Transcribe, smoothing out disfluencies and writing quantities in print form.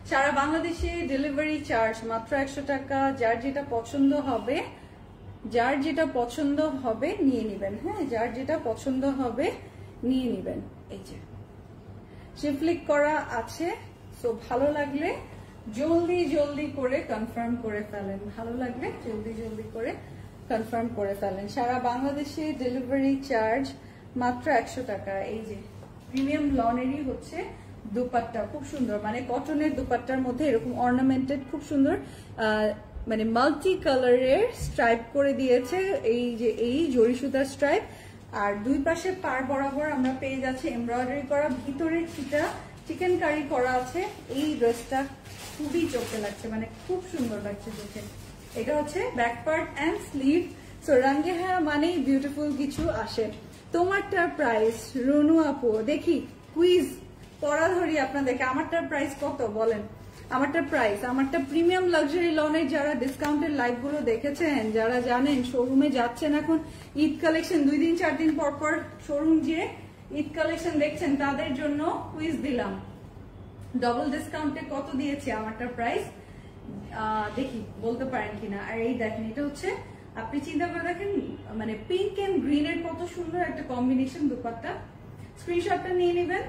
সারা বাংলাদেশে delivery charge মাত্র 100 টাকা। যার যেটা পছন্দ হবে নিয়ে নেবেন। হ্যাঁ, যার যেটা পছন্দ হবে নিয়ে নেবেন। এই যে শিফলিক করা আছে, সো ভালো লাগলে জলদি করে কনফার্ম করে ফেলেন। জলদি করে কনফার্ম করে ফেলেন। সারা বাংলাদেশে ডেলিভারি চার্জ মাত্র 100 টাকা। এই যে প্রিমিয়াম লনেরই হচ্ছে দুপাট্টা, খুব সুন্দর, মানে কটনের দুপাট্টার মধ্যে এরকম অর্নামেন্টেড খুব সুন্দর মানে মাল্টি কালারের স্ট্রাইপ করে দিয়েছে। এই যে এই জরি সুতার স্ট্রাইপ, আর দুই পাশে পার বরাবর আমরা পেয়ে যাচ্ছি এমব্রয়ডারি করা, ভিতরে চিকেন কারি করা আছে। এই ড্রেসটা খুবই চোখে লাগছে, মানে খুব সুন্দর লাগছে দেখে। এটা হচ্ছে back part and sleeve. So রঙে হ্যাঁ মানেই বিউটিফুল কিছু আসে। তোমারটার প্রাইস রনু আপু, দেখি কুইজ পড়া ধরি আপনাদেরকে। আমারটার প্রাইস কত বলেন? আমারটা প্রিমিয়াম লাক্সারি লনের যারা ডিসকাউন্টের লাইভ গুলো দেখেছেন, যারা জানেন শোরুমে যাচ্ছেন এখন ঈদ কালেকশন 2 দিন 4 দিন পর শোরুম যে ঈদ কালেকশন দেখছেন, তাদের জন্য কুইজ দিলাম। ডবল ডিসকাউন্টে কত দিয়েছি আমারটার প্রাইস দেখি বলতে পারেন কিনা। আর এই দেখেন, এটা হচ্ছে আপনি চিন্তা করে দেখেন, মানে পিঙ্ক এন্ড গ্রিন এর কত সুন্দর একটা কম্বিনেশন দুপাট্টা। স্ক্রিনশটটা নিয়ে নেবেন।